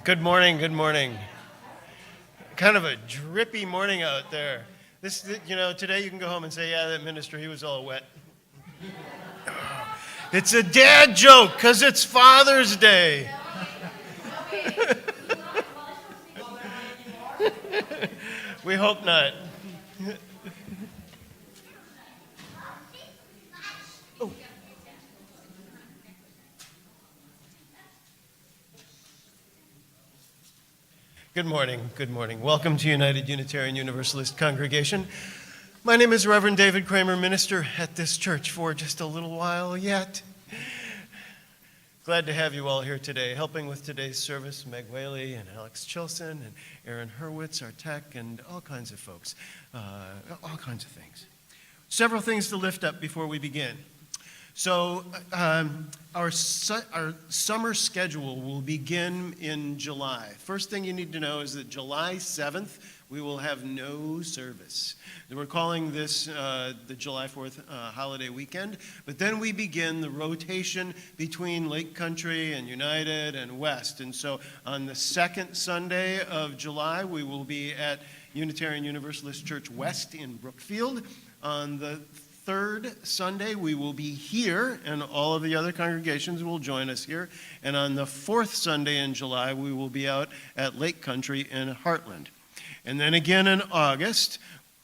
Good morning, good morning. Kind of a drippy morning out there. Today you can go home and say, yeah, that minister, he was all wet. It's a dad joke because it's Father's Day. We hope not. Good morning, good morning. Welcome to United Unitarian Universalist Congregation. My name is Reverend David Kramer, minister at this church for just a little while yet. Glad to have you all here today. Helping with today's service, Meg Whaley and Alex Chilson and Aaron Hurwitz, our tech, and all kinds of folks, all kinds of things. Several things to lift up before we begin. So our summer schedule will begin in July. First thing you need to know is that July 7th, we will have no service. We're calling this the July 4th holiday weekend, but then we begin the rotation between Lake Country and United and West. And so on the second Sunday of July, we will be at Unitarian Universalist Church West in Brookfield. On the third Sunday, we will be here, and all of the other congregations will join us here. And on the fourth Sunday in July, we will be out at Lake Country in Heartland. And then again in August,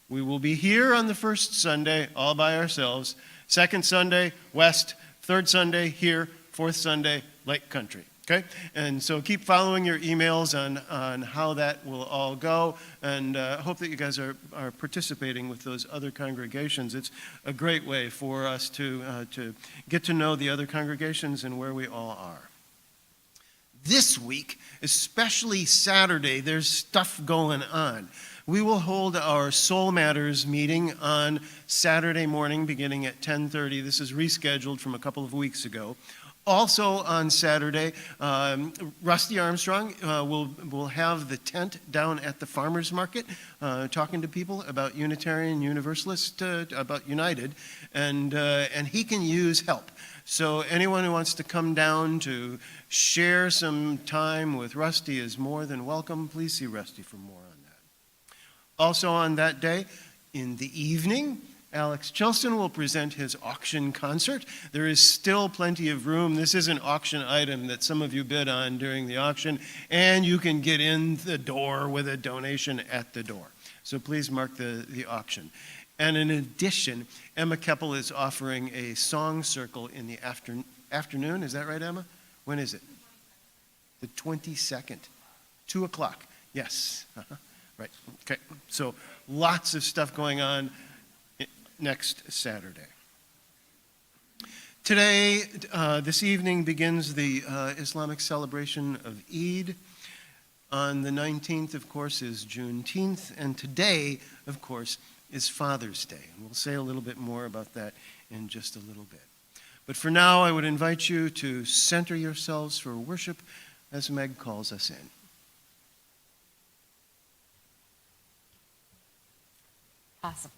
we will be here on the first Sunday, all by ourselves. Second Sunday, West. Third Sunday, here. Fourth Sunday, Lake Country. Okay? And so keep following your emails on how that will all go, and hope that you guys are participating with those other congregations. It's a great way for us to get to know the other congregations and where we all are. This week, especially Saturday, there's stuff going on. We will hold our Soul Matters meeting on Saturday morning beginning at 10:30. This is rescheduled from a couple of weeks ago. Also on Saturday, Rusty Armstrong will have the tent down at the farmers market, talking to people about Unitarian Universalist, about United, and he can use help. So anyone who wants to come down to share some time with Rusty is more than welcome. Please see Rusty for more on that. Also on that day, in the evening, Alex Chilson will present his auction concert. There is still plenty of room. This is an auction item that some of you bid on during the auction, and you can get in the door with a donation at the door. So please mark the auction. And in addition, Emma Keppel is offering a song circle in the afternoon. Is that right, Emma? When is it? The 22nd, 2 o'clock. Yes. Right. Okay. So lots of stuff going on next Saturday. Today, this evening begins the Islamic celebration of Eid. On the 19th, of course, is Juneteenth, and today, of course, is Father's Day. And we'll say a little bit more about that in just a little bit. But for now, I would invite you to center yourselves for worship as Meg calls us in. Possibly.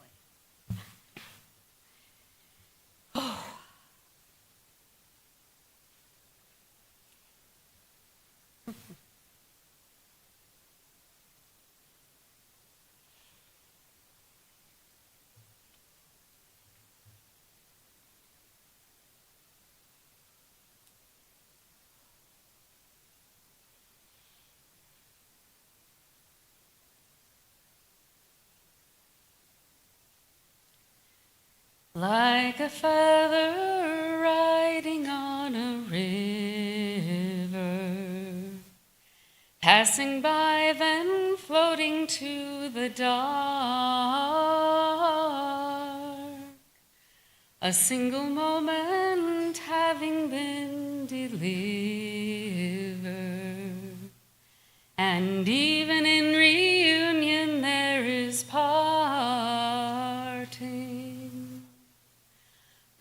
Like a feather riding on a river, passing by then floating to the dark, a single moment having been delivered, and even in reunion there is parting.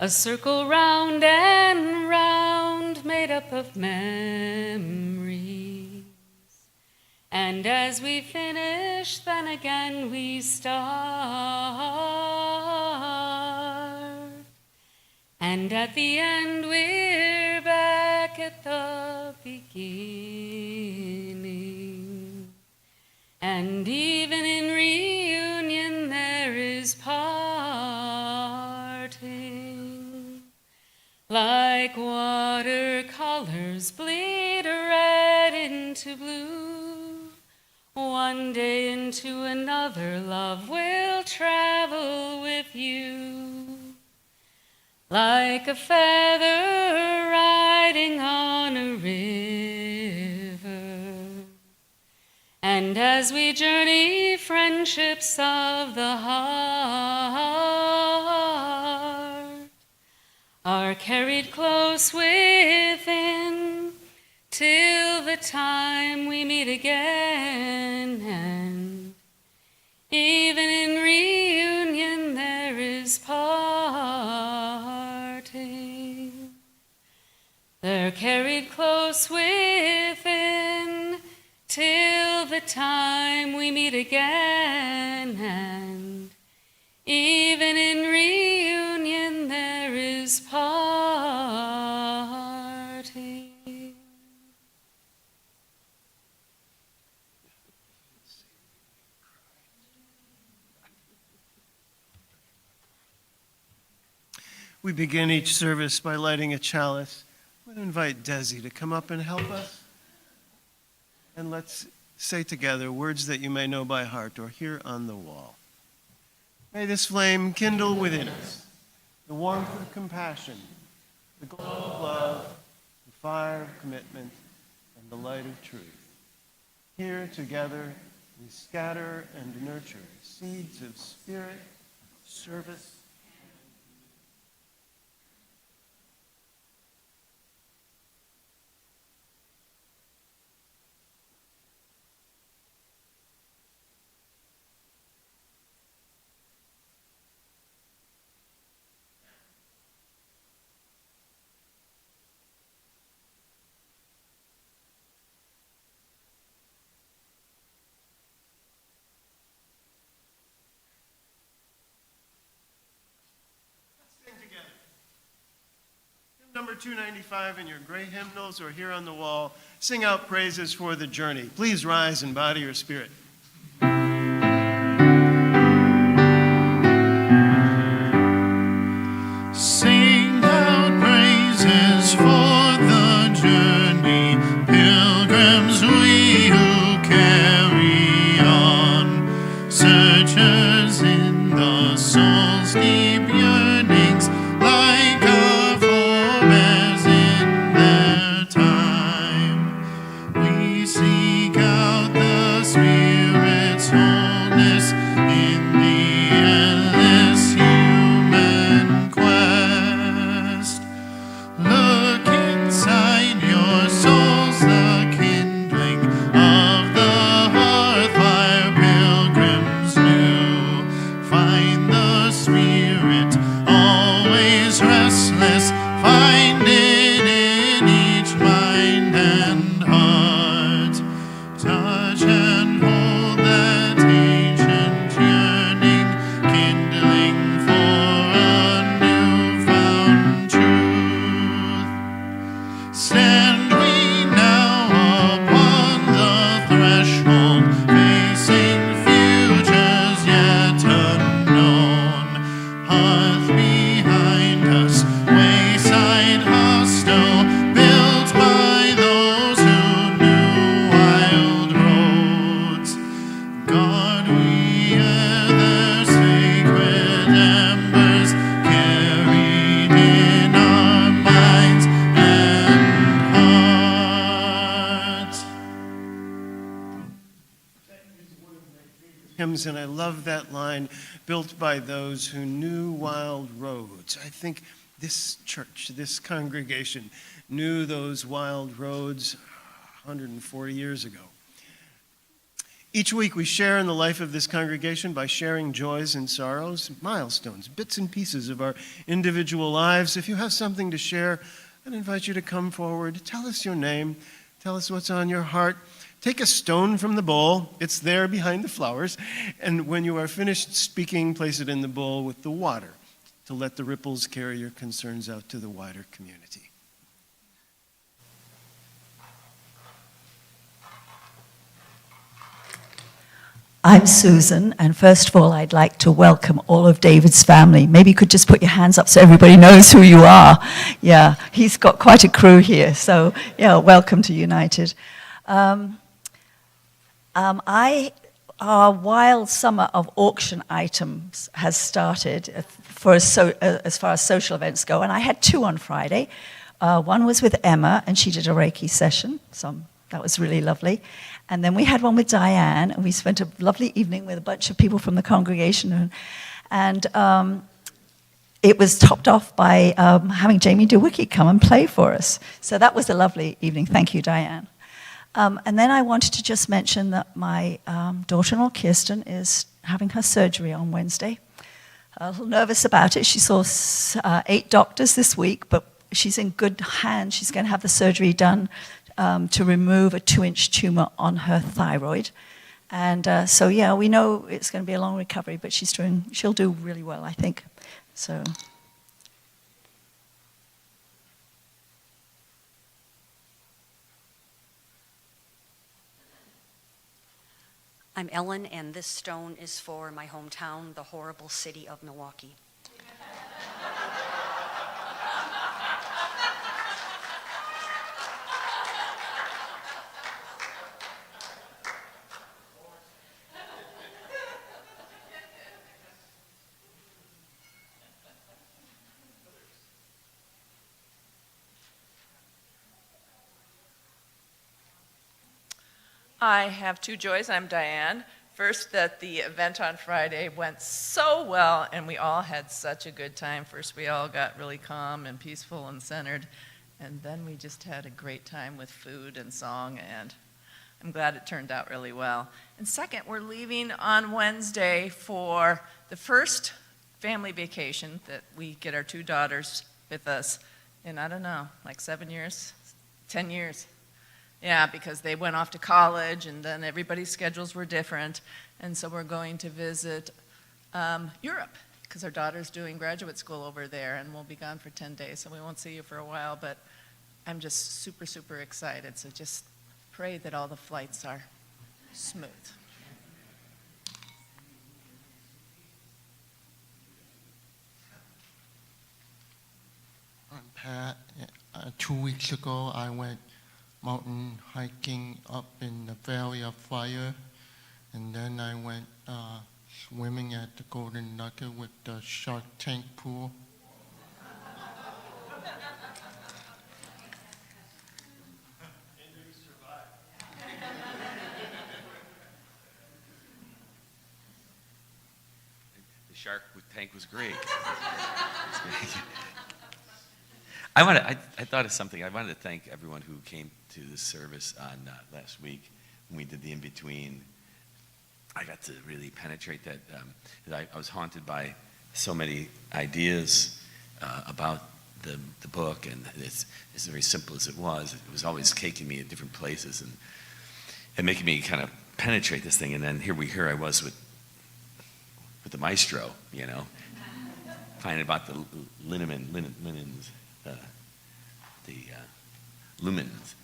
A circle round and round made up of memories. And as we finish, then again we start. And at the end we're back at the beginning. And even in reunion there is parting. Like watercolors bleed red into blue, one day into another love will travel with you. Like a feather riding on a river. And as we journey, friendships of the heart are carried close within till the time we meet again. And even in reunion there is parting. They're carried close within till the time we meet again. And even in reunion there is parting. We begin each service by lighting a chalice. I'm going to invite Desi to come up and help us. And let's say together words that you may know by heart or hear on the wall. May this flame kindle within us the warmth of compassion, the glow of love, the fire of commitment, and the light of truth. Here together we scatter and nurture seeds of spirit, service, number 295 in your gray hymnals or here on the wall. Sing out praises for the journey. Please rise in body or spirit. Sing out praises for the journey, pilgrims we who carry on, searchers in the soul's deep yearnings, like our forebears in their time. We seek out the Spirit's wholeness in the endless human quest. Look inside your souls, the kindling of the hearth fire pilgrims new. Find the Spirit always restless, find it in each mind and heart. Touch and hold that ancient yearning, kindling for a newfound truth. Stand we now upon the threshold, facing futures yet unknown. Hearth behind us, wayside hostel, built by those who knew wild roads. God, we hear their sacred embers carried in our minds and hearts. Hymns, and I love that line, built by those who knew wild roads. I think this church, this congregation, knew those wild roads 140 years ago. Each week we share in the life of this congregation by sharing joys and sorrows, milestones, bits and pieces of our individual lives. If you have something to share, I'd invite you to come forward. Tell us your name. Tell us what's on your heart. Take a stone from the bowl. It's there behind the flowers. And when you are finished speaking, place it in the bowl with the water to let the ripples carry your concerns out to the wider community. I'm Susan, and first of all, I'd like to welcome all of David's family. Maybe you could just put your hands up so everybody knows who you are. Yeah, he's got quite a crew here, so yeah, welcome to United. Our wild summer of auction items has started as far as social events go, and I had 2 on Friday. One was with Emma, and she did a Reiki session, so that was really lovely. And then we had one with Diane, and we spent a lovely evening with a bunch of people from the congregation. And it was topped off by having Jamie DeWicki come and play for us. So that was a lovely evening. Thank you, Diane. And then I wanted to just mention that my daughter-in-law, Kirsten, is having her surgery on Wednesday. A little nervous about it. She saw 8 doctors this week, but she's in good hands. She's going to have the surgery done to remove a 2-inch tumor on her thyroid. And so, yeah, we know it's going to be a long recovery, but she'll do really well, I think. So. I'm Ellen, and this stone is for my hometown, the horrible city of Milwaukee. I have 2 joys. I'm Diane. First, that the event on Friday went so well, and we all had such a good time. First, we all got really calm and peaceful and centered, and then we just had a great time with food and song, and I'm glad it turned out really well. And second, we're leaving on Wednesday for the first family vacation that we get our 2 daughters with us in, I don't know, like 7 years, 10 years. Yeah, because they went off to college, and then everybody's schedules were different. And so we're going to visit Europe, because our daughter's doing graduate school over there, and we'll be gone for 10 days, so we won't see you for a while. But I'm just super, super excited. So just pray that all the flights are smooth. I'm Pat. 2 weeks ago, I went mountain hiking up in the Valley of Fire, and then I went swimming at the Golden Nugget with the Shark Tank pool. The shark tank was great. I thought of something. I wanted to thank everyone who came to this service on last week when we did the in-between. I got to really penetrate that. I was haunted by so many ideas about the book, and it's very simple as it was always taking me at different places and making me kind of penetrate this thing. And then here I was with the maestro, finding about the linens. The lumens.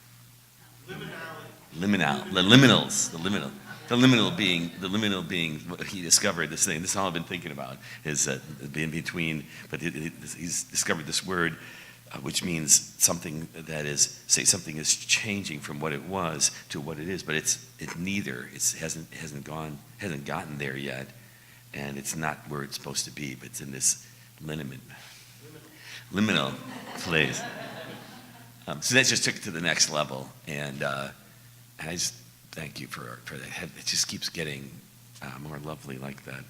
The liminal being what he discovered this thing. This is all I've been thinking about is being between, but he's discovered this word which means something that is, say something is changing from what it was to what it is, but it's neither. It hasn't gotten there yet, and it's not where it's supposed to be, but it's in this liminal place. So that just took it to the next level, and I just thank you for that. It just keeps getting more lovely like that.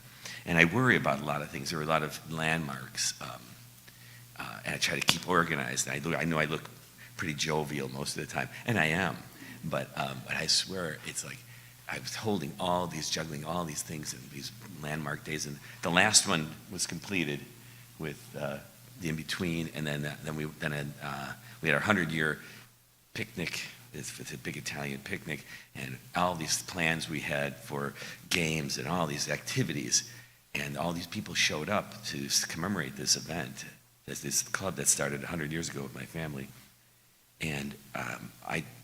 And I worry about a lot of things. There are a lot of landmarks, and I try to keep organized. I know I look pretty jovial most of the time, and I am, but I swear it's like I was juggling all these things in these landmark days, and the last one was completed with the in-between, and then we had our 100-year picnic. It's a big Italian picnic, and all these plans we had for games and all these activities, and all these people showed up to commemorate this event. There's this club that started 100 years ago with my family, and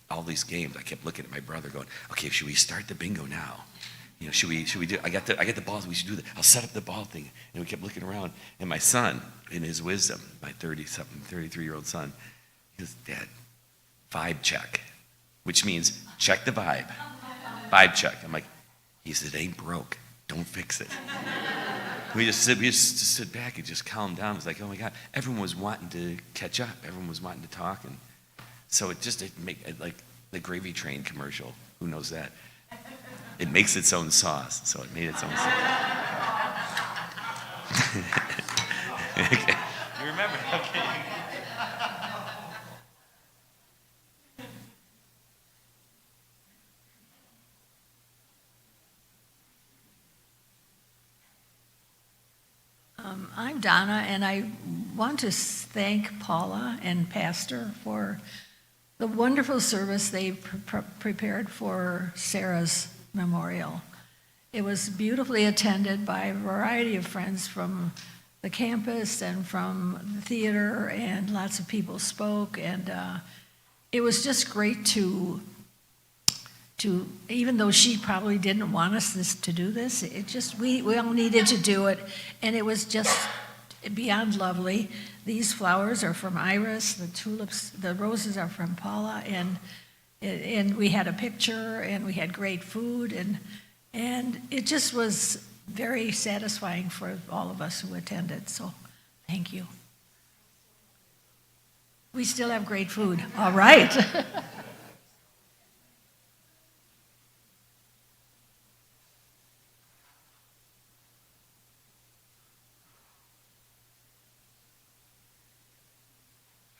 all these games, I kept looking at my brother going, okay, should we start the bingo now? should we do, I got the balls, we should do that. I'll set up the ball thing. And we kept looking around. And my son, in his wisdom, my 33-year-old son, he goes, Dad, vibe check, which means check the vibe. Vibe check. I'm like, he said, it ain't broke. Don't fix it. We just sit back and just calm down. It's like, oh my God, everyone was wanting to catch up. Everyone was wanting to talk. And so it make it like the Gravy Train commercial. Who knows that? It makes its own sauce. So it made its own sauce. Okay. You remember? Okay. I'm Donna, and I want to thank Paula and Pastor for the wonderful service they prepared for Sarah's memorial. It was beautifully attended by a variety of friends from the campus and from the theater, and lots of people spoke, and it was just great to even though she probably didn't want us to do this, it just, we all needed to do it, and it was just beyond lovely. These flowers are from Iris, the tulips, the roses are from Paula, and we had a picture, and we had great food, and it just was very satisfying for all of us who attended, so thank you. We still have great food, all right.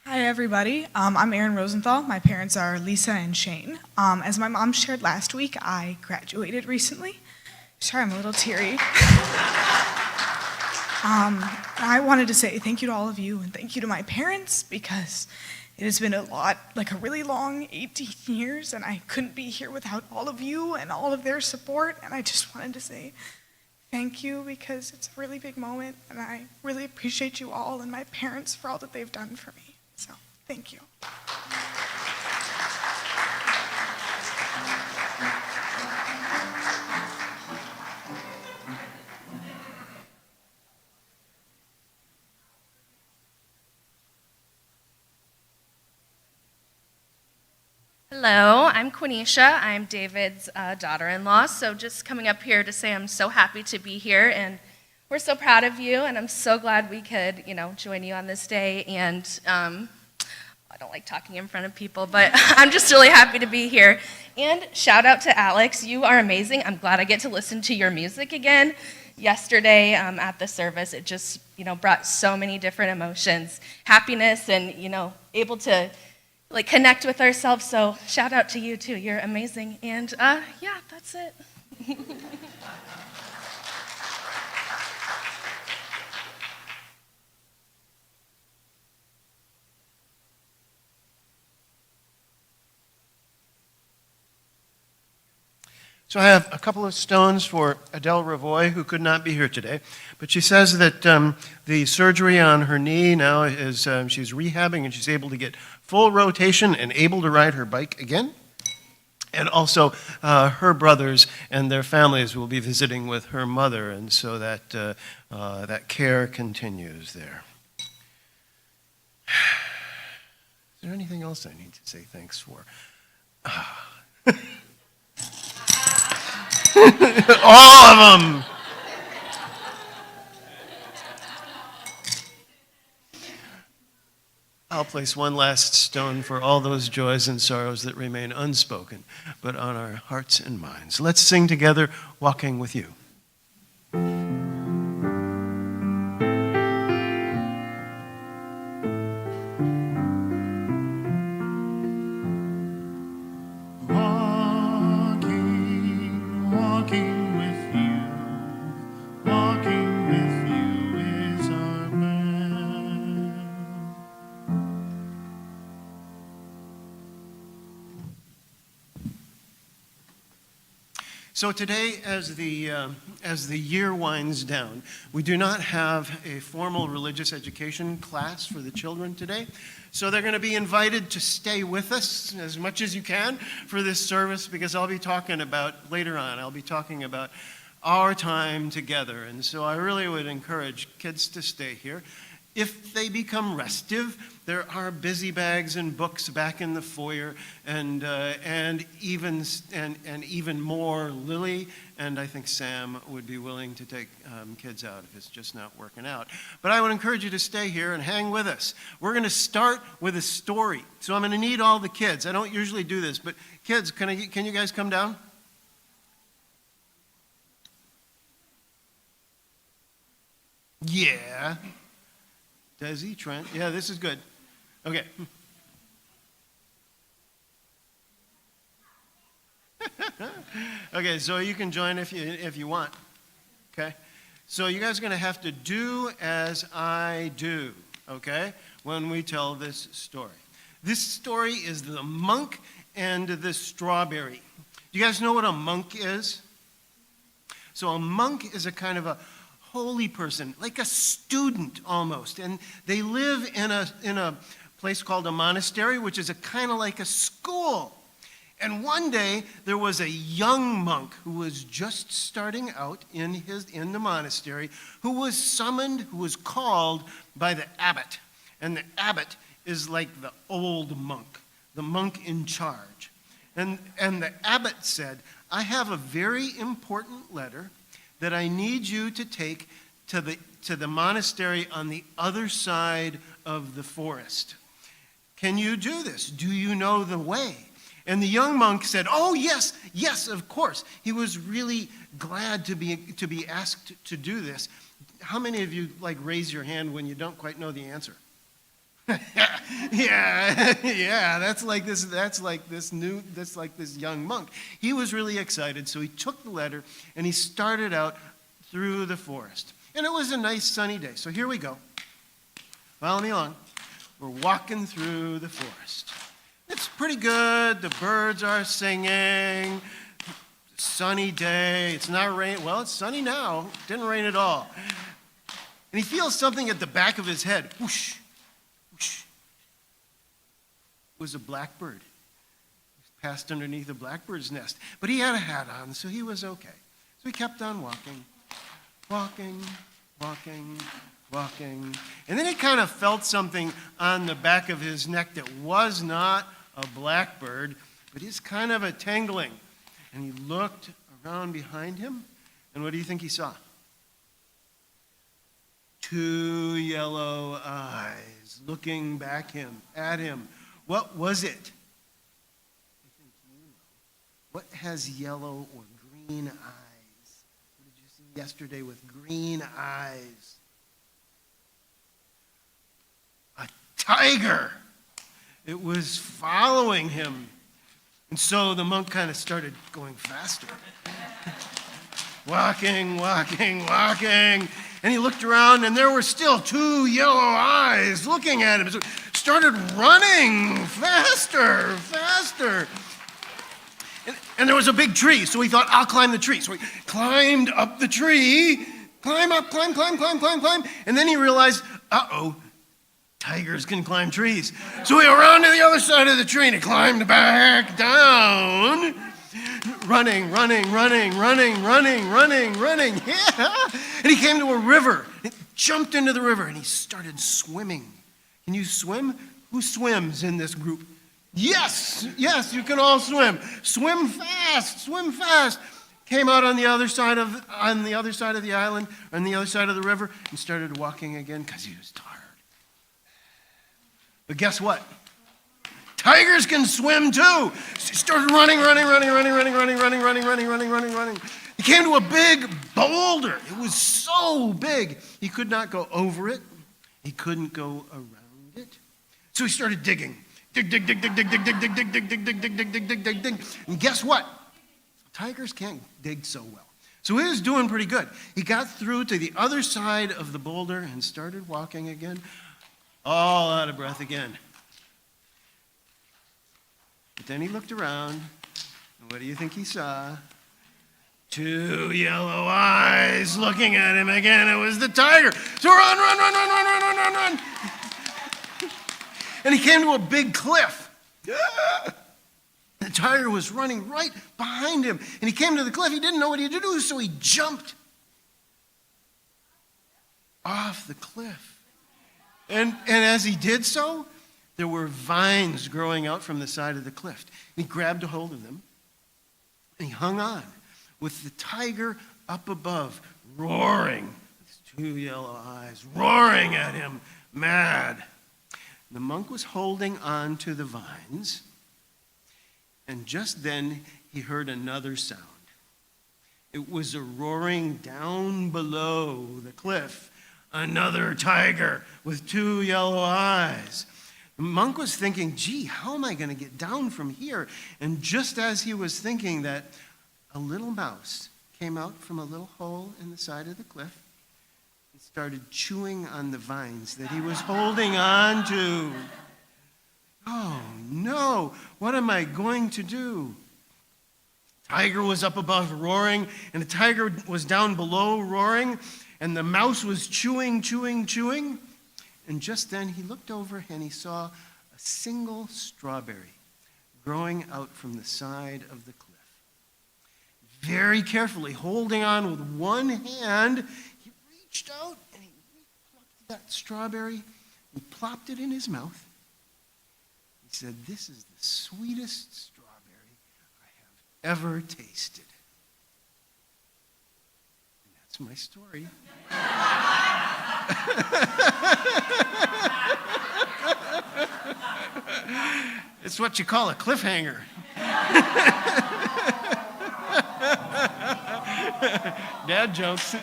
Hi, everybody. I'm Erin Rosenthal. My parents are Lisa and Shane. As my mom shared last week, I graduated recently. Sorry, I'm a little teary. I wanted to say thank you to all of you and thank you to my parents because it has been a lot, like a really long 18 years, and I couldn't be here without all of you and all of their support, and I just wanted to say thank you because it's a really big moment, and I really appreciate you all and my parents for all that they've done for me. So, thank you. Hello, I'm Quenisha. I'm David's daughter-in-law, so just coming up here to say I'm so happy to be here, and we're so proud of you, and I'm so glad we could, join you on this day, and I don't like talking in front of people, but I'm just really happy to be here. And shout out to Alex, you are amazing. I'm glad I get to listen to your music again. Yesterday at the service, it just, brought so many different emotions, happiness, and, able to connect with ourselves, so shout out to you too, you're amazing, and yeah, that's it. So I have a couple of stones for Adele Ravoy, who could not be here today. But she says that the surgery on her knee now is, she's rehabbing and she's able to get full rotation and able to ride her bike again. And also her brothers and their families will be visiting with her mother, and so that, that care continues there. Is there anything else I need to say thanks for? All of them. I'll place one last stone for all those joys and sorrows that remain unspoken, but on our hearts and minds. Let's sing together, Walking with You. So today, as the year winds down, we do not have a formal religious education class for the children today. So they're going to be invited to stay with us as much as you can for this service, because I'll be talking about, later on, I'll be talking about our time together. And so I really would encourage kids to stay here. If they become restive, there are busy bags and books back in the foyer, and even more. Lily and I think Sam would be willing to take kids out if it's just not working out. But I would encourage you to stay here and hang with us. We're going to start with a story. So I'm going to need all the kids. I don't usually do this, but kids, can you guys come down? Yeah. Desi, Trent. Yeah, this is good. Okay. Okay, so you can join if you want. Okay? So you guys are going to have to do as I do, okay, when we tell this story. This story is the monk and the strawberry. Do you guys know what a monk is? So a monk is a kind of a holy person, like a student almost. And they live in a place called a monastery, which is a kind of like a school. And one day there was a young monk who was just starting out in the monastery, who was summoned, who was called by the abbot. And the abbot is like the old monk, the monk in charge. And the abbot said, I have a very important letter that I need you to take to the monastery on the other side of the forest. Can you do this? Do you know the way? And the young monk said, oh, yes, of course. He was really glad to be asked to do this. How many of you raise your hand when you don't quite know the answer? yeah, that's like this young monk. He was really excited, so he took the letter and he started out through the forest. And it was a nice sunny day. So here we go. Follow me along. We're walking through the forest. It's pretty good. The birds are singing. Sunny day. It's not raining. Well, it's sunny now. It didn't rain at all. And he feels something at the back of his head. Whoosh. It was a blackbird. He passed underneath a blackbird's nest. But he had a hat on, so he was okay. So he kept on walking. And then he kind of felt something on the back of his neck that was not a blackbird, but is kind of a tingling. And he looked around behind him, and what do you think he saw? 2 yellow eyes looking back at him. What was it? I think you know. What has yellow or green eyes? What did you see yesterday with green eyes? A tiger. It was following him. And so the monk kind of started going faster. walking. And he looked around, and there were still 2 yellow eyes looking at him. So he started running faster. And there was a big tree, so he thought, I'll climb the tree. So he climbed up the tree, climb. And then he realized, tigers can climb trees. So he ran to the other side of the tree, and he climbed back down. Running. Yeah. And he came to a river. He jumped into the river and he started swimming. Can you swim? Who swims in this group? Yes, you can all swim. Swim fast. Came out on the other side of the island, on the other side of the river, and started walking again because he was tired. But guess what? Tigers can swim too. So he started running. He came to a big boulder. It was so big, he could not go over it. He couldn't go around it. So he started digging. Dig. And guess what? Tigers can't dig so well. So he was doing pretty good. He got through to the other side of the boulder and started walking again, all out of breath again. But then he looked around, and what do you think he saw? 2 yellow eyes looking at him again. It was the tiger. So run, run, run, run, run, run, run, run, run. And he came to a big cliff. The tiger was running right behind him. And he came to the cliff. He didn't know what he had to do, so he jumped off the cliff. And as he did so, there were vines growing out from the side of the cliff. He grabbed a hold of them, and he hung on with the tiger up above, roaring, with 2 yellow eyes, roaring at him, mad. The monk was holding on to the vines, and just then he heard another sound. It was a roaring down below the cliff. Another tiger with 2 yellow eyes. The monk was thinking, gee, how am I going to get down from here? And just as he was thinking that, a little mouse came out from a little hole in the side of the cliff and started chewing on the vines that he was holding on to. Oh, no, what am I going to do? Tiger was up above roaring, and the tiger was down below roaring, and the mouse was chewing, chewing, chewing. And just then he looked over and he saw a single strawberry growing out from the side of the cliff. Very carefully, holding on with one hand, he reached out and he plucked that strawberry and plopped it in his mouth. He said, "This is the sweetest strawberry I have ever tasted." And that's my story. It's what you call a cliffhanger. Dad jokes.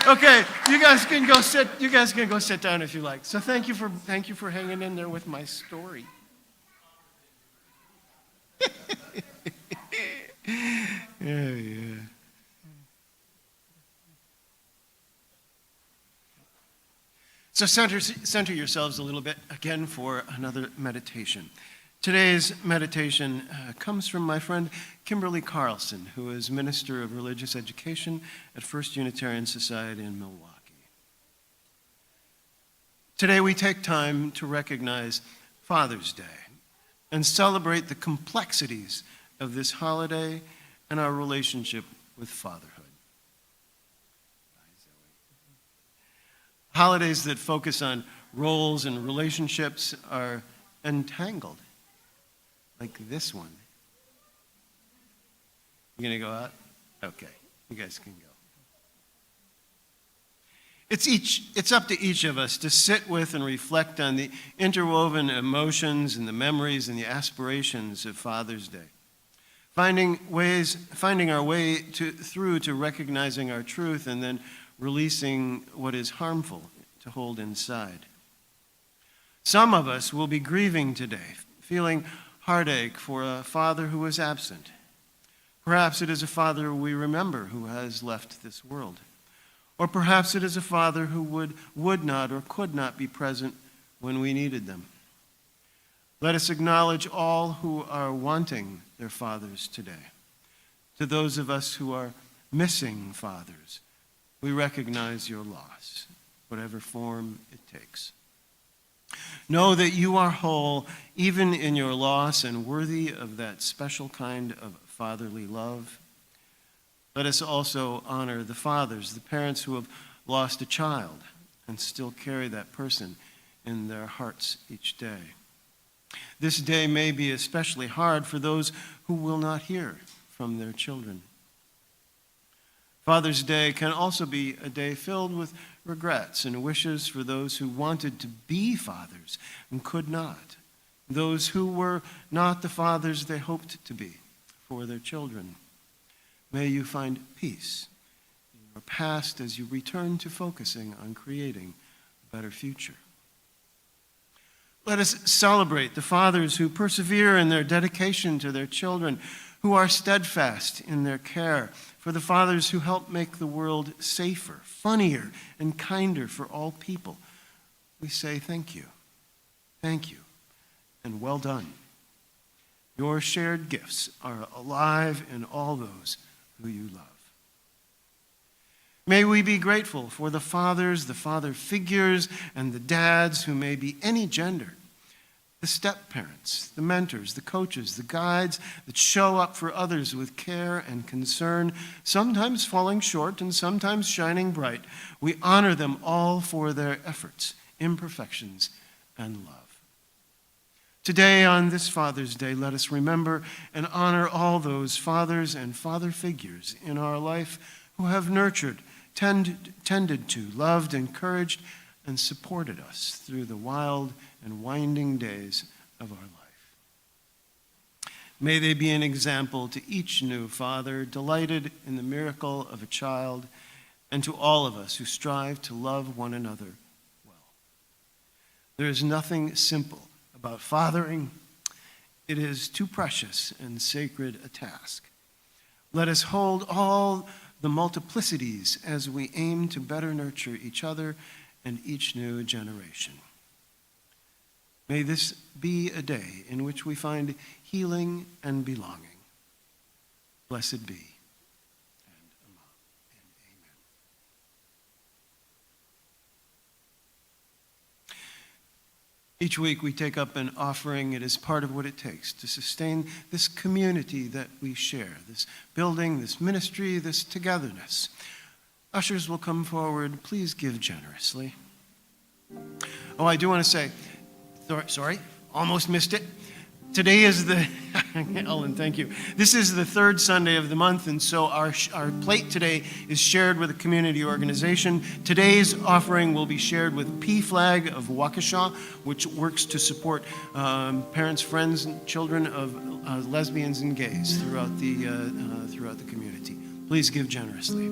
Okay, you guys can go sit. You guys can go sit down if you like. So thank you for hanging in there with my story. Yeah. So center yourselves a little bit again for another meditation. Today's meditation comes from my friend Kimberly Carlson, who is Minister of Religious Education at First Unitarian Society in Milwaukee. Today we take time to recognize Father's Day and celebrate the complexities of this holiday and our relationship with fatherhood. Holidays that focus on roles and relationships are entangled, like this one. You gonna go out? Okay, you guys can go. It's up to each of us to sit with and reflect on the interwoven emotions and the memories and the aspirations of Father's Day. Finding our way through to recognizing our truth and then releasing what is harmful to hold inside. Some of us will be grieving today, feeling heartache for a father who is absent. Perhaps it is a father we remember who has left this world. Or perhaps it is a father who would not or could not be present when we needed them. Let us acknowledge all who are wanting their fathers today. To those of us who are missing fathers, we recognize your loss, whatever form it takes. Know that you are whole, even in your loss, and worthy of that special kind of fatherly love. Let us also honor the fathers, the parents who have lost a child and still carry that person in their hearts each day. This day may be especially hard for those who will not hear from their children. Father's Day can also be a day filled with regrets and wishes for those who wanted to be fathers and could not, those who were not the fathers they hoped to be for their children. May you find peace in your past as you return to focusing on creating a better future. Let us celebrate the fathers who persevere in their dedication to their children, who are steadfast in their care, for the fathers who help make the world safer, funnier, and kinder for all people. We say thank you, and well done. Your shared gifts are alive in all those who you love. May we be grateful for the fathers, the father figures, and the dads who may be any gender, the step-parents, the mentors, the coaches, the guides that show up for others with care and concern, sometimes falling short and sometimes shining bright. We honor them all for their efforts, imperfections, and love. Today, on this Father's Day, let us remember and honor all those fathers and father figures in our life who have nurtured, tended to, loved, encouraged, and supported us through the wild and winding days of our life. May they be an example to each new father, delighted in the miracle of a child, and to all of us who strive to love one another well. There is nothing simple about fathering. It is too precious and sacred a task. Let us hold all the multiplicities as we aim to better nurture each other and each new generation. May this be a day in which we find healing and belonging. Blessed be. And amen. Each week we take up an offering. It is part of what it takes to sustain this community that we share, this building, this ministry, this togetherness. Ushers will come forward. Please give generously. Oh, I do want to say, sorry, almost missed it. Today is the, Ellen, thank you. This is the third Sunday of the month, and so our plate today is shared with a community organization. Today's offering will be shared with P-Flag of Waukesha, which works to support parents, friends, and children of lesbians and gays throughout the community. Please give generously.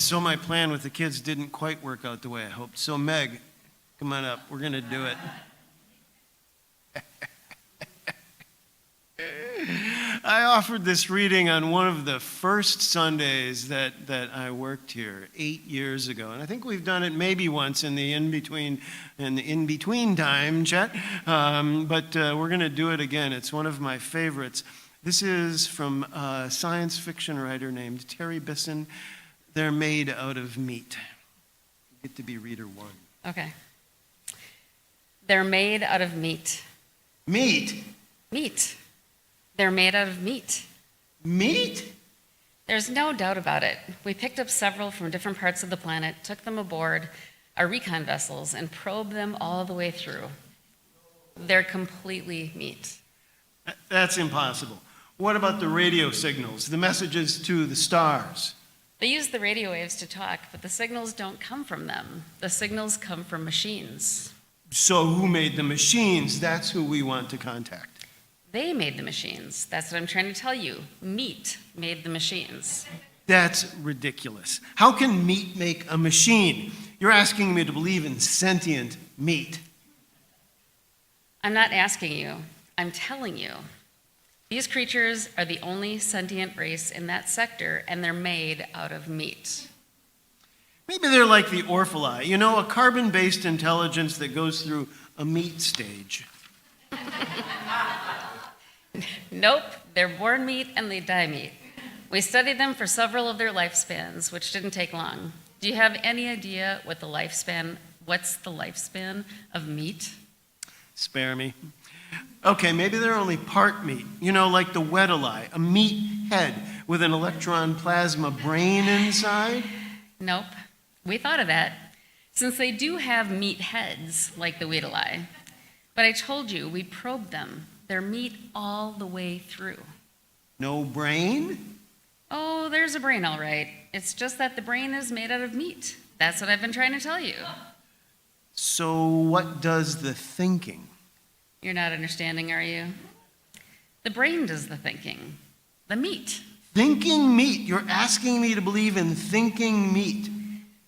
So my plan with the kids didn't quite work out the way I hoped. So Meg, come on up. We're going to do it. I offered this reading on one of the first Sundays that I worked here 8 years ago. And I think we've done it maybe once in the in-between time, Chet. But we're going to do it again. It's one of my favorites. This is from a science fiction writer named Terry Bisson. They're made out of meat. You get to be reader one. Okay. They're made out of meat. Meat? Meat. They're made out of meat. Meat? There's no doubt about it. We picked up several from different parts of the planet, took them aboard. our recon vessels and probe them all the way through. They're completely meat. That's impossible. What about the radio signals, the messages to the stars? They use the radio waves to talk, but the signals don't come from them. The signals come from machines. So who made the machines? That's who we want to contact. They made the machines. That's what I'm trying to tell you. Meat made the machines. That's ridiculous. How can meat make a machine? You're asking me to believe in sentient meat. I'm not asking you, I'm telling you. These creatures are the only sentient race in that sector, and they're made out of meat. Maybe they're like the Orphalai, you know, a carbon-based intelligence that goes through a meat stage. Nope, they're born meat and they die meat. We studied them for several of their lifespans, which didn't take long. Do you have any idea what's the lifespan of meat? Spare me. Okay, maybe they're only part meat, you know, like the Weddellai, a meat head with an electron plasma brain inside. Nope, we thought of that, since they do have meat heads, like the Weddellai. But I told you, we probed them. They're meat all the way through. No brain? Oh, there's a brain, all right. It's just that the brain is made out of meat. That's what I've been trying to tell you. So what does the thinking? You're not understanding, are you? The brain does the thinking. The meat. Thinking meat. You're asking me to believe in thinking meat.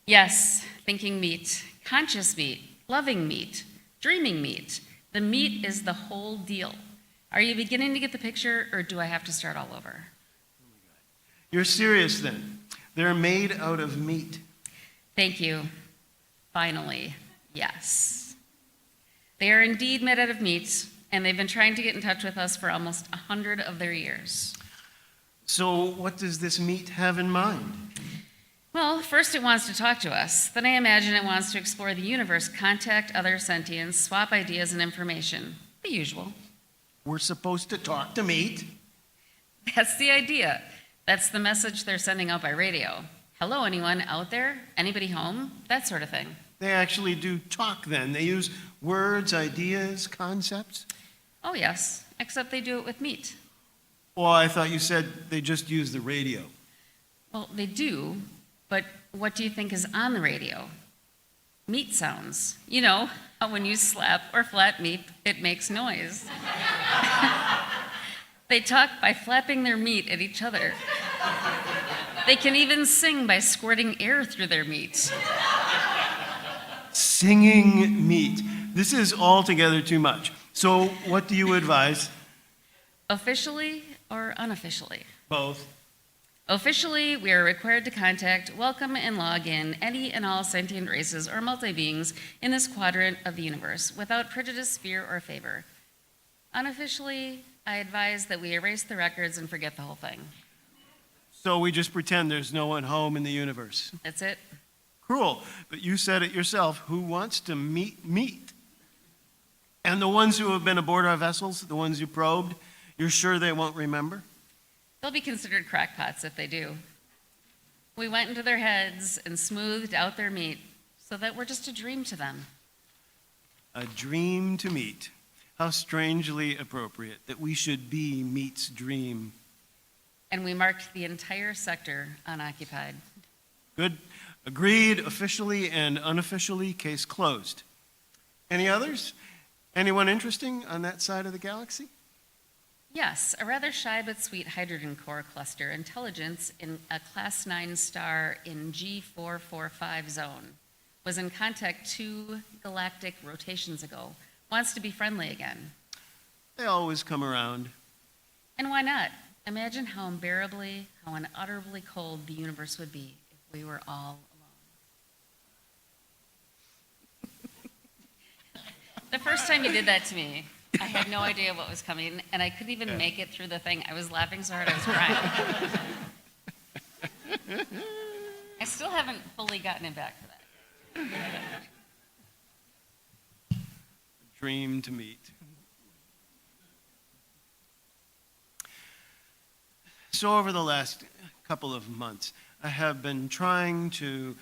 Yes, thinking meat. Conscious meat. Loving meat. Dreaming meat. The meat is the whole deal. Are you beginning to get the picture, or do I have to start all over? You're serious then. They're made out of meat. Thank you. Finally, yes. They are indeed made out of meat, and they've been trying to get in touch with us for almost 100 of their years. So what does this meat have in mind? Well, first it wants to talk to us. Then I imagine it wants to explore the universe, contact other sentients, swap ideas and information. The usual. We're supposed to talk to meat? That's the idea. That's the message they're sending out by radio. Hello, anyone out there? Anybody home? That sort of thing. They actually do talk then. They use words, ideas, concepts? Oh, yes, except they do it with meat. Well, I thought you said they just use the radio. Well, they do, but what do you think is on the radio? Meat sounds. You know, how when you slap or flap meat, it makes noise. They talk by flapping their meat at each other. They can even sing by squirting air through their meat. Singing meat. This is altogether too much. So what do you advise? Officially or unofficially? Both. Officially, we are required to contact, welcome, and log in any and all sentient races or multi-beings in this quadrant of the universe without prejudice, fear, or favor. Unofficially, I advise that we erase the records and forget the whole thing. So we just pretend there's no one home in the universe. That's it. Cruel, but you said it yourself. Who wants to meet meat? And the ones who have been aboard our vessels, the ones you probed, you're sure they won't remember? They'll be considered crackpots if they do. We went into their heads and smoothed out their meat so that we're just a dream to them. A dream to meet. How strangely appropriate that we should be meat's dream. And we marked the entire sector unoccupied. Good. Agreed, officially and unofficially, case closed. Any others? Anyone interesting on that side of the galaxy? Yes, a rather shy but sweet hydrogen core cluster intelligence in a class 9 star in G445 zone was in contact 2 galactic rotations ago. Wants to be friendly again. They always come around. And why not? Imagine how unbearably, how unutterably cold the universe would be if we were all alone. The first time you did that to me, I had no idea what was coming, and I couldn't even make it through the thing. I was laughing so hard I was crying. I still haven't fully gotten it back for that. Dream to meet. So over the last couple of months, I have been trying to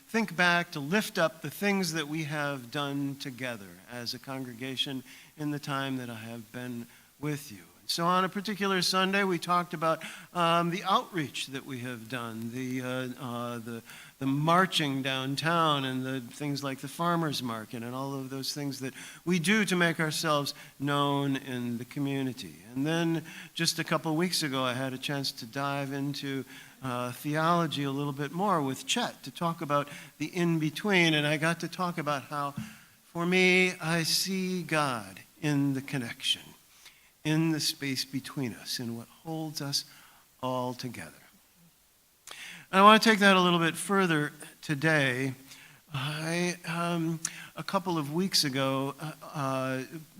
think back, to lift up the things that we have done together as a congregation in the time that I have been with you. So on a particular Sunday, we talked about the outreach that we have done, the marching downtown, and the things like the farmers market, and all of those things that we do to make ourselves known in the community. And then just a couple of weeks ago, I had a chance to dive into theology a little bit more with Chet to talk about the in-between, and I got to talk about how, for me, I see God in the connection, in the space between us, in what holds us all together. And I want to take that a little bit further today. A couple of weeks ago,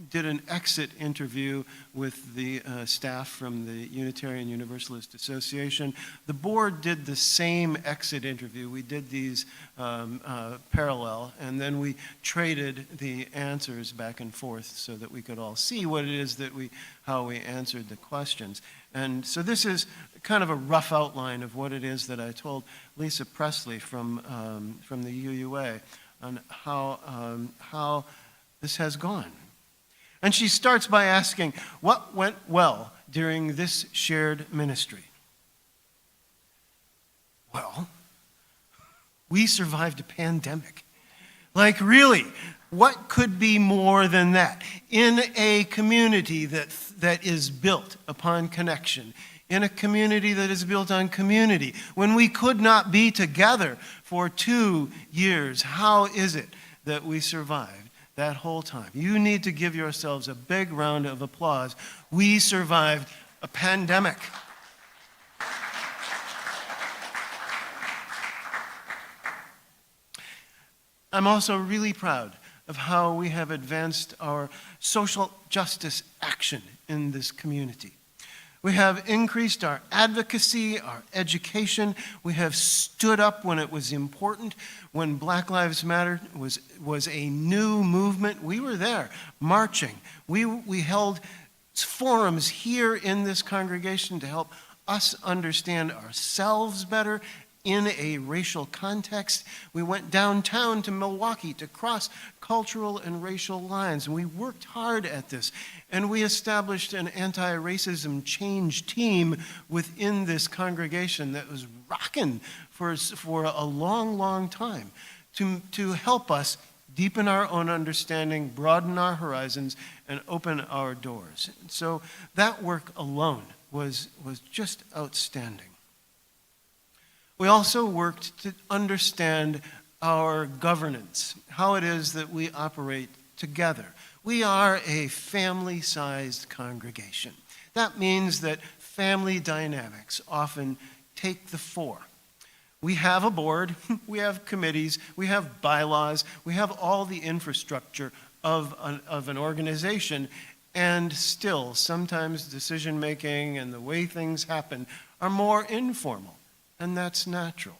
did an exit interview with the staff from the Unitarian Universalist Association. The board did the same exit interview. We did these parallel, and then we traded the answers back and forth so that we could all see what it is that how we answered the questions. And so this is kind of a rough outline of what it is that I told Lisa Presley from the UUA on how this has gone. And she starts by asking, what went well during this shared ministry? Well, we survived a pandemic. Like, really, what could be more than that? In a community that is built upon connection, in a community that is built on community, when we could not be together for 2 years, how is it that we survived that whole time? You need to give yourselves a big round of applause. We survived a pandemic. I'm also really proud of how we have advanced our social justice action in this community. We have increased our advocacy, our education. We have stood up when it was important. When Black Lives Matter was a new movement, we were there marching. We held forums here in this congregation to help us understand ourselves better in a racial context. We went downtown to Milwaukee to cross cultural and racial lines, and we worked hard at this. And we established an anti-racism change team within this congregation that was rocking for a long, long time to help us deepen our own understanding, broaden our horizons, and open our doors. So that work alone was just outstanding. We also worked to understand our governance, how it is that we operate together. We are a family-sized congregation. That means that family dynamics often take the fore. We have a board, we have committees, we have bylaws, we have all the infrastructure of an organization, and still sometimes decision-making and the way things happen are more informal. And that's natural.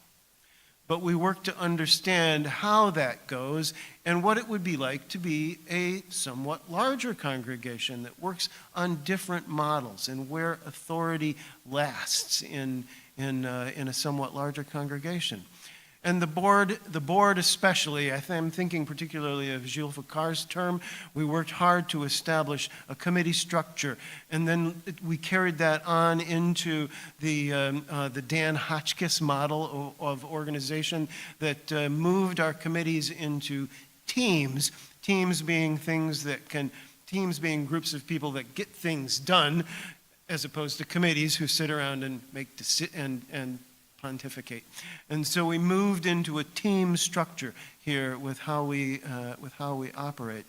But we work to understand how that goes and what it would be like to be a somewhat larger congregation that works on different models and where authority lasts in a somewhat larger congregation. And the board especially, I'm thinking particularly of Gilles Ficard's term, we worked hard to establish a committee structure, and then we carried that on into the Dan Hotchkiss model of organization that moved our committees into teams being groups of people that get things done, as opposed to committees who sit around and make and pontificate. And so we moved into a team structure here with how we operate,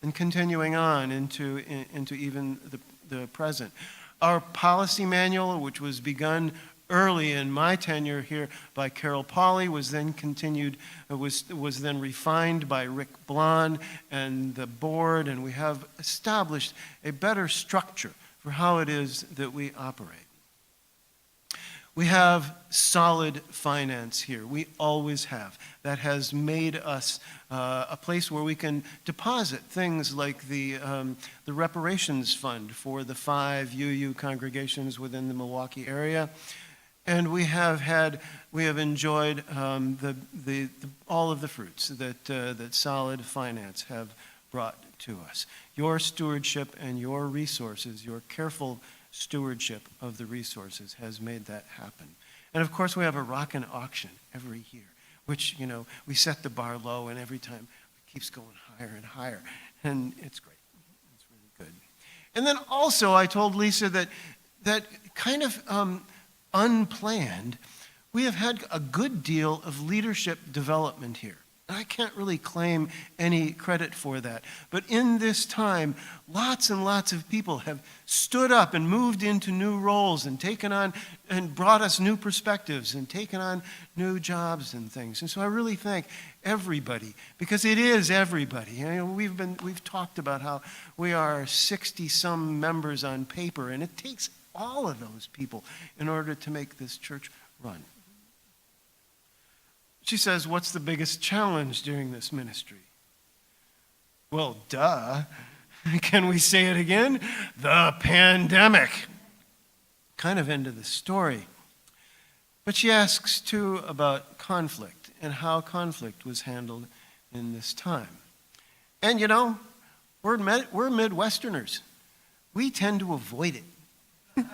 and continuing on into even the present. Our policy manual, which was begun early in my tenure here by Carol Pauley, was then refined by Rick Blond and the board, and we have established a better structure for how it is that we operate. We have solid finance here. We always have. That has made us a place where we can deposit things like the reparations fund for the 5 UU congregations within the Milwaukee area. And we have enjoyed all of the fruits that solid finance have brought to us. Your stewardship and your resources, your careful stewardship of the resources has made that happen. And of course, we have a rockin' auction every year, which, we set the bar low, and every time it keeps going higher and higher. And it's great. It's really good. And then also, I told Lisa that kind of unplanned, we have had a good deal of leadership development here. I can't really claim any credit for that. But in this time, lots and lots of people have stood up and moved into new roles and taken on and brought us new perspectives and taken on new jobs and things. And so I really thank everybody, because it is everybody. We've talked about how we are 60-some members on paper, and it takes all of those people in order to make this church run. She says, what's the biggest challenge during this ministry? Well, duh. Can we say it again? The pandemic. Kind of end of the story. But she asks, too, about conflict and how conflict was handled in this time. And, we're Midwesterners. We tend to avoid it.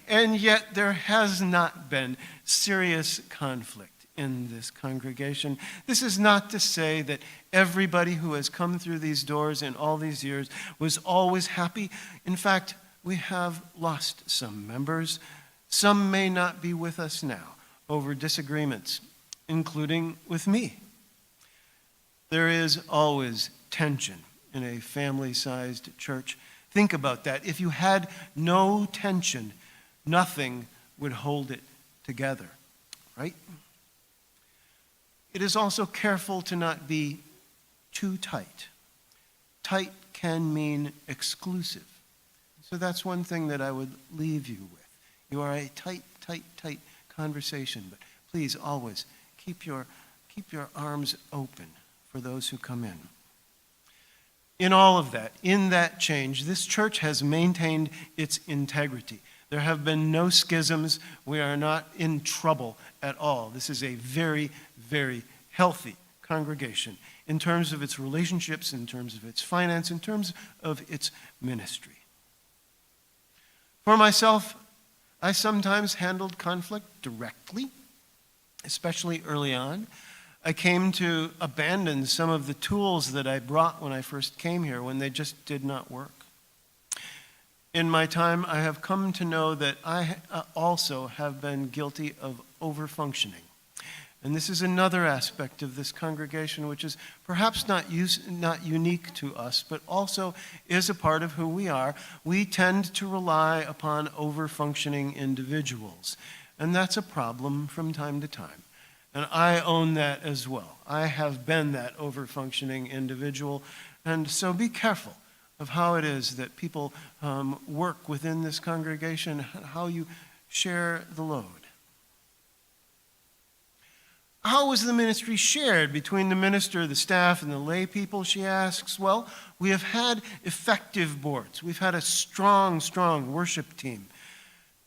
And yet there has not been serious conflict in this congregation. This is not to say that everybody who has come through these doors in all these years was always happy. In fact, we have lost some members. Some may not be with us now over disagreements, including with me. There is always tension in a family-sized church. Think about that. If you had no tension, nothing would hold it together, right? It is also careful to not be too tight. Tight can mean exclusive. So that's one thing that I would leave you with. You are a tight conversation, but please always keep your arms open for those who come in. In all of that, in that change, this church has maintained its integrity. There have been no schisms. We are not in trouble at all. This is a very, very healthy congregation in terms of its relationships, in terms of its finance, in terms of its ministry. For myself, I sometimes handled conflict directly, especially early on. I came to abandon some of the tools that I brought when I first came here when they just did not work. In my time, I have come to know that I also have been guilty of overfunctioning. And this is another aspect of this congregation which is perhaps not unique to us, but also is a part of who we are. We tend to rely upon overfunctioning individuals, and that's a problem from time to time. And I own that as well. I have been that overfunctioning individual, and so be careful of how it is that people work within this congregation, how you share the load. How was the ministry shared between the minister, the staff, and the lay people, she asks? Well, we have had effective boards. We've had a strong worship team.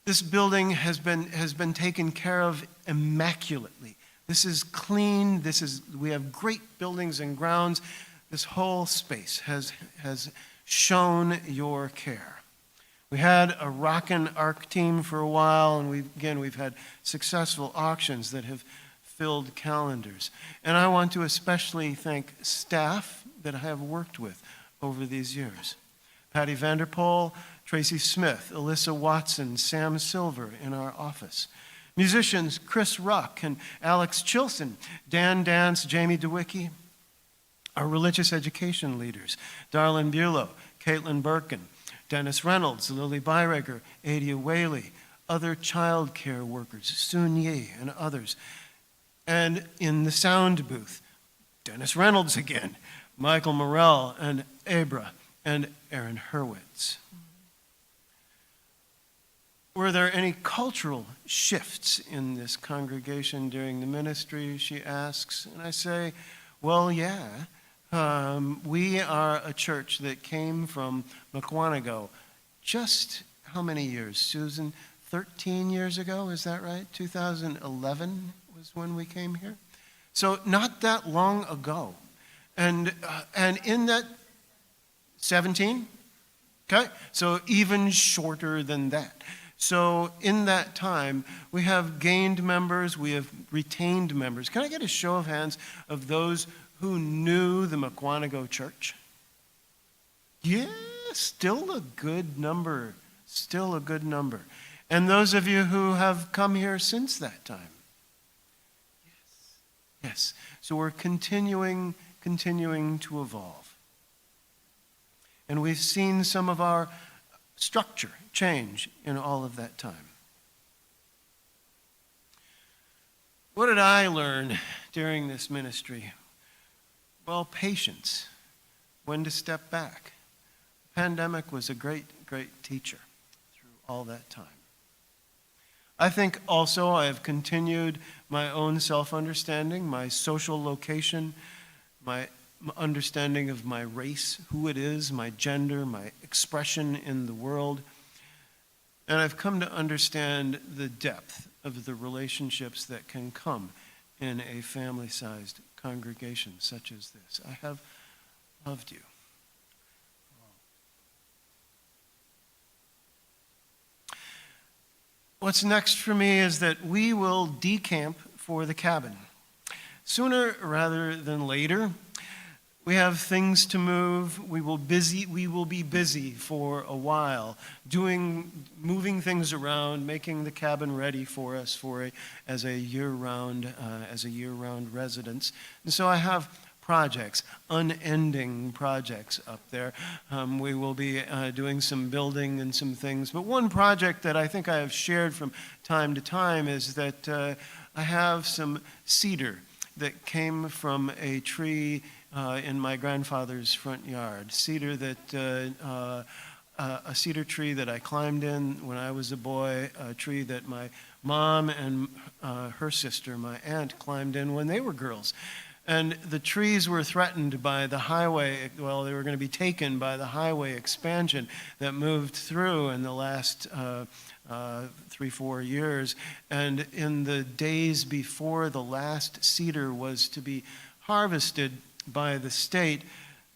This building has been taken care of immaculately. This is clean. We have great buildings and grounds. This whole space has shown your care. We had a rockin' ARC team for a while, and we've had successful auctions that have filled calendars. And I want to especially thank staff that I have worked with over these years. Patty Vanderpool, Tracy Smith, Alyssa Watson, Sam Silver in our office. Musicians Chris Ruck and Alex Chilson, Dan Dance, Jamie DeWicki. Our religious education leaders, Darlene Bulow, Caitlin Birkin, Dennis Reynolds, Lily Byrager, Adia Whaley, other child care workers, Soon Yi and others. And in the sound booth, Dennis Reynolds again, Michael Morrell and Abra and Aaron Hurwitz. Were there any cultural shifts in this congregation during the ministry, she asks. And I say, well, yeah. We are a church that came from Mukwonago just how many years, Susan? 13 years ago, is that right? 2011 was when we came here. So not that long ago. And in that, 17? Okay, so even shorter than that. So in that time, we have gained members, we have retained members. Can I get a show of hands of those who knew the Mukwonago Church? Yeah, still a good number, still a good number. And those of you who have come here since that time? Yes. So we're continuing to evolve. And we've seen some of our structure change in all of that time. What did I learn during this ministry? Well, patience, when to step back. The pandemic was a great teacher through all that time. I think also I have continued my own self-understanding, my social location, my understanding of my race, who it is, my gender, my expression in the world. And I've come to understand the depth of the relationships that can come in a family-sized congregation such as this. I have loved you. What's next for me is that we will decamp for the cabin. Sooner rather than later, we have things to move. We will be busy for a while, moving things around, making the cabin ready for us as a year-round residence. And so I have projects, unending projects up there. We will be doing some building and some things. But one project that I think I have shared from time to time is that I have some cedar that came from a tree in my grandfather's front yard. A cedar tree that I climbed in when I was a boy, a tree that my mom and her sister, my aunt, climbed in when they were girls. And the trees were threatened by the highway, well, they were going to be taken by the highway expansion that moved through in the last 3-4 years. And in the days before the last cedar was to be harvested by the state,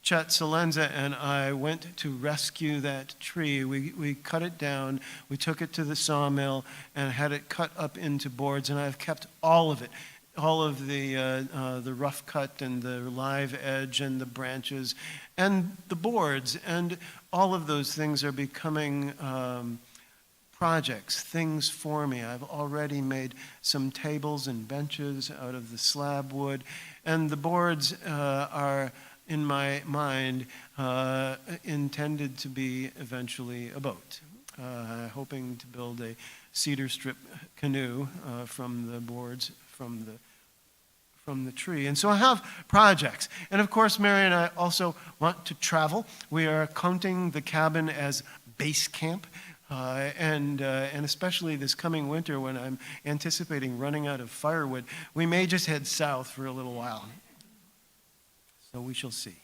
Chet Salenza and I went to rescue that tree. We cut it down, we took it to the sawmill and had it cut up into boards, and I've kept all of it. All of the rough cut and the live edge and the branches and the boards, and all of those things are becoming projects, things for me. I've already made some tables and benches out of the slab wood, and the boards are, in my mind, intended to be eventually a boat. Hoping to build a cedar strip canoe from the boards from the tree. And so I have projects. And of course, Mary and I also want to travel. We are counting the cabin as base camp. And especially this coming winter when I'm anticipating running out of firewood, we may just head south for a little while. So we shall see.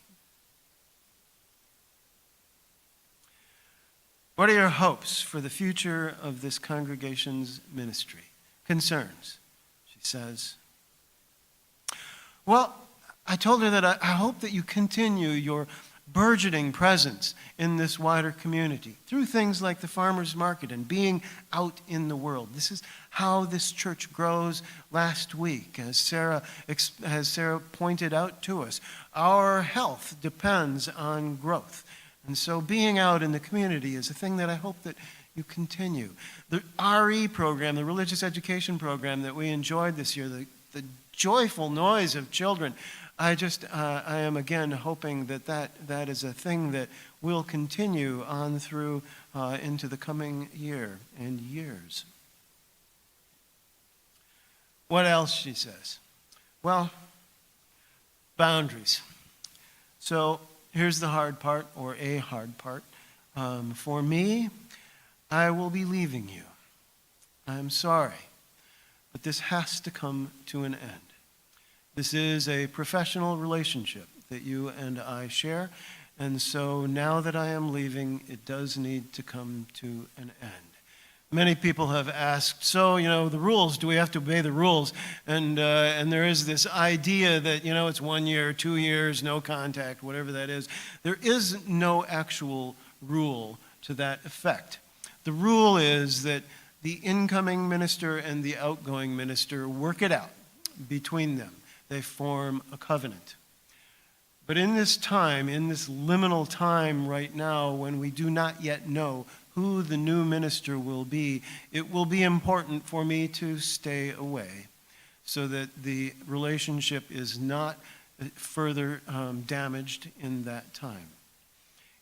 What are your hopes for the future of this congregation's ministry? Concerns, she says. Well, I told her that I hope that you continue your burgeoning presence in this wider community through things like the farmers market and being out in the world. This is how this church grows. Last week, as Sarah pointed out to us, our health depends on growth. And so being out in the community is a thing that I hope that you continue. The RE program, the religious education program that we enjoyed this year, the joyful noise of children, I am again hoping that is a thing that will continue on through into the coming year and years. What else, she says? Well, boundaries. So here's the hard part, or a hard part. For me, I will be leaving you. I'm sorry, but this has to come to an end. This is a professional relationship that you and I share, And so now that I am leaving, it does need to come to an end. Many people have asked, so, the rules, do we have to obey the rules? And there is this idea that, it's 1 year, 2 years, no contact, whatever that is. There is no actual rule to that effect. The rule is that the incoming minister and the outgoing minister work it out between them. They form a covenant. But in this time, in this liminal time right now, when we do not yet know who the new minister will be, it will be important for me to stay away so that the relationship is not further damaged in that time.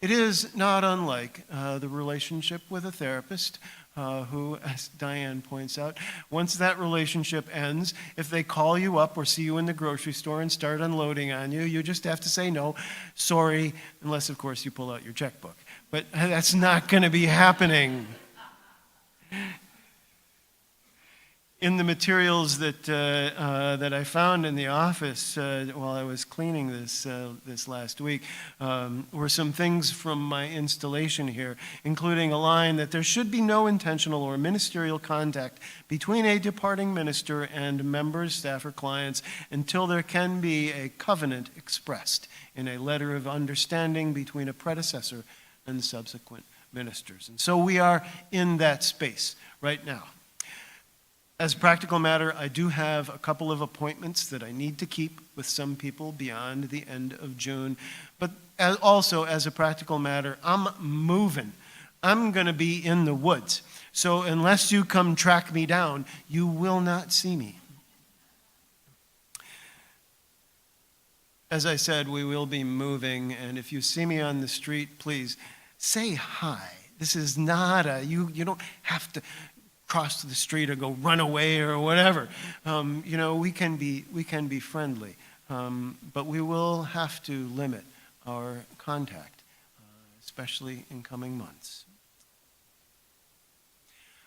It is not unlike the relationship with a therapist who, as Diane points out, once that relationship ends, if they call you up or see you in the grocery store and start unloading on you, you just have to say no, sorry, unless, of course, you pull out your checkbook. But that's not going to be happening. In the materials that I found in the office while I was cleaning this last week were some things from my installation here, including a line that there should be no intentional or ministerial contact between a departing minister and members, staff, or clients until there can be a covenant expressed in a letter of understanding between a predecessor and subsequent ministers. And so we are in that space right now. As a practical matter, I do have a couple of appointments that I need to keep with some people beyond the end of June. But also, as a practical matter, I'm moving. I'm going to be in the woods. So unless you come track me down, you will not see me. As I said, we will be moving, and if you see me on the street, please say hi. This is not you don't have to cross the street or go run away or whatever. We can be friendly, but we will have to limit our contact, especially in coming months.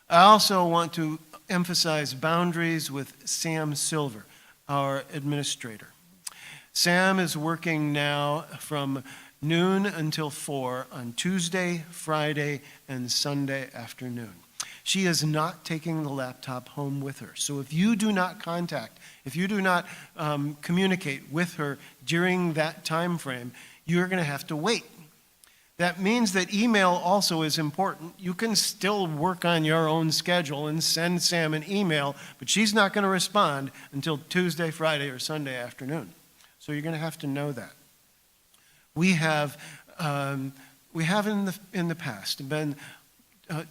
I also want to emphasize boundaries with Sam Silver, our administrator. Sam is working now from noon until 4 on Tuesday, Friday, and Sunday afternoon. She is not taking the laptop home with her. So if you do not communicate with her during that time frame, you're going to have to wait. That means that email also is important. You can still work on your own schedule and send Sam an email, but she's not going to respond until Tuesday, Friday, or Sunday afternoon. So you're going to have to know that. We have in the past been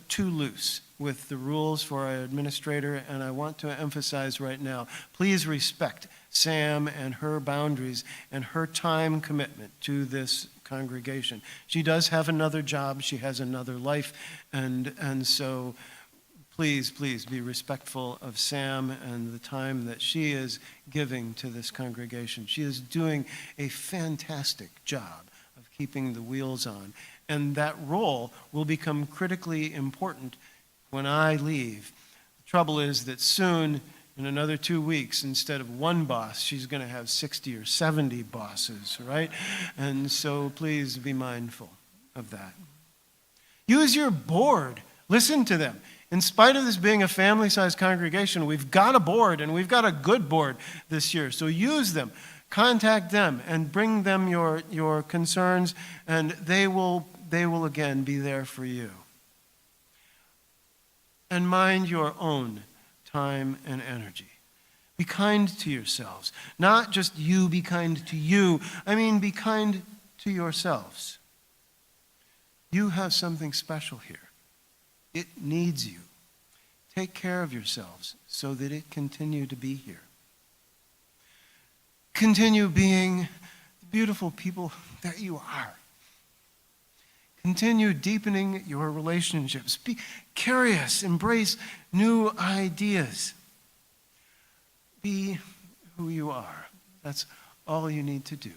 too loose with the rules for our administrator, and I want to emphasize right now, please respect Sam and her boundaries and her time commitment to this congregation. She does have another job, she has another life, and so please be respectful of Sam and the time that she is giving to this congregation. She is doing a fantastic job of keeping the wheels on. And that role will become critically important when I leave. The trouble is that soon, in another 2 weeks, instead of one boss, she's going to have 60 or 70 bosses, right? And so please be mindful of that. Use your board. Listen to them. In spite of this being a family-sized congregation, we've got a board, and we've got a good board this year. So use them. Contact them and bring them your concerns, and they will again be there for you. And mind your own time and energy. Be kind to yourselves. Not just you be kind to you. I mean, be kind to yourselves. You have something special here. It needs you. Take care of yourselves so that it continue to be here. Continue being the beautiful people that you are. Continue deepening your relationships. Be curious. Embrace new ideas. Be who you are. That's all you need to do.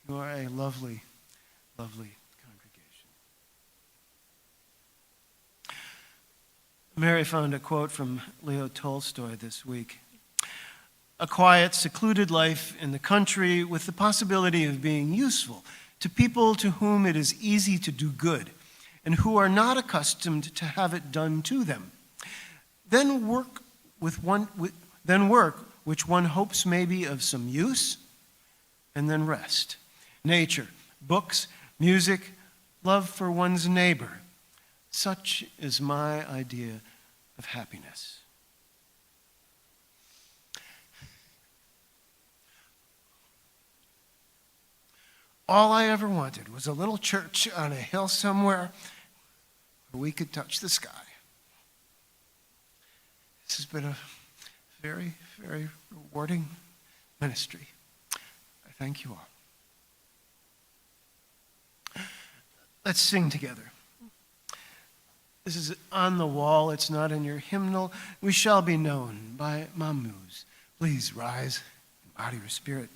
You are a lovely, lovely congregation. Mary found a quote from Leo Tolstoy this week. A quiet, secluded life in the country with the possibility of being useful to people to whom it is easy to do good and who are not accustomed to have it done to them. Then work which one hopes may be of some use, and then rest. Nature, books, music, love for one's neighbor. Such is my idea of happiness. All I ever wanted was a little church on a hill somewhere where we could touch the sky. This has been a very, very rewarding ministry. I thank you all. Let's sing together. This is on the wall. It's not in your hymnal. We shall be known by Mamuz. Please rise in body or spirit.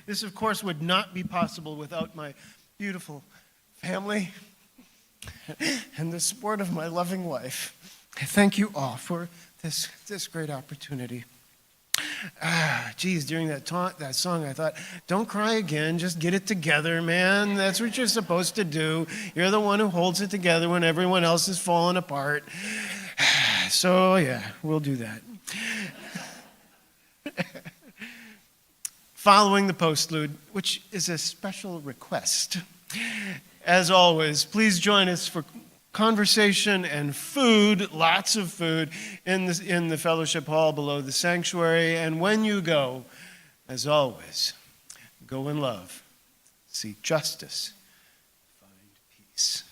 This, of course, would not be possible without my beautiful family and the support of my loving wife. I thank you all for this great opportunity. During that song, I thought, don't cry again, just get it together, man. That's what you're supposed to do. You're the one who holds it together when everyone else is falling apart. So, yeah, we'll do that. Following the postlude, which is a special request. As always, please join us for conversation and food, lots of food, in the fellowship hall below the sanctuary. And when you go, as always, go in love, seek justice, find peace.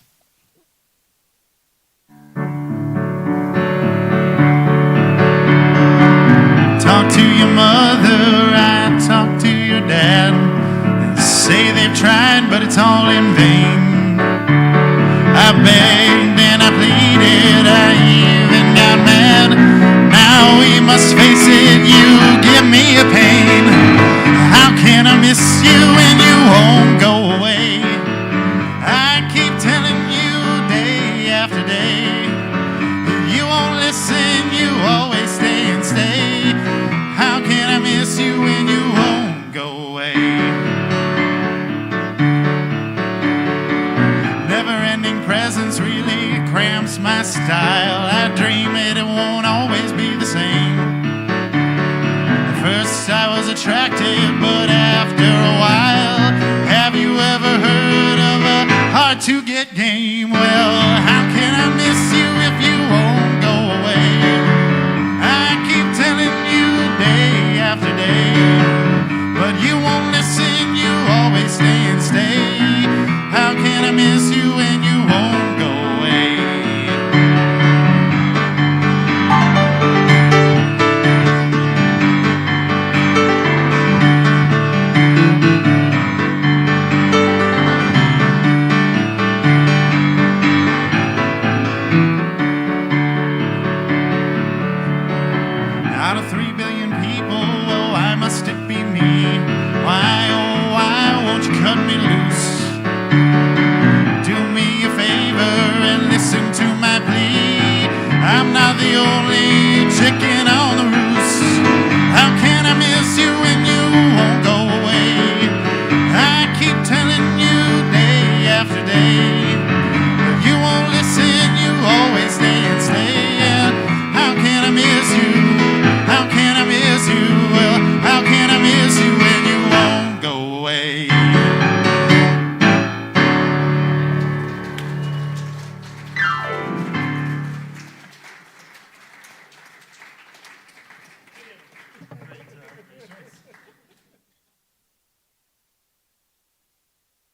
Talk to your mother, I talk to your dad. They say they've tried, but it's all in vain. I begged and I pleaded, I even got mad. Now we must face it, you give me a pain. How can I miss you when you won't go away? I keep telling you day after day, you won't listen, you always stay and stay. How can I miss you when you won't go away? Never-ending presents really against my style. I dream it won't always be the same. At first I was attractive, but after a while, have you ever heard of a hard-to-get game? Well, how can I miss you if you won't go away? I keep telling you day after day, but you won't listen, you always stay and stay. How can I miss you when you won't go away? Out of 3 billion people, oh, why must it be me? Why, oh, why won't you cut me loose? Do me a favor and listen to my plea. I'm not the only chicken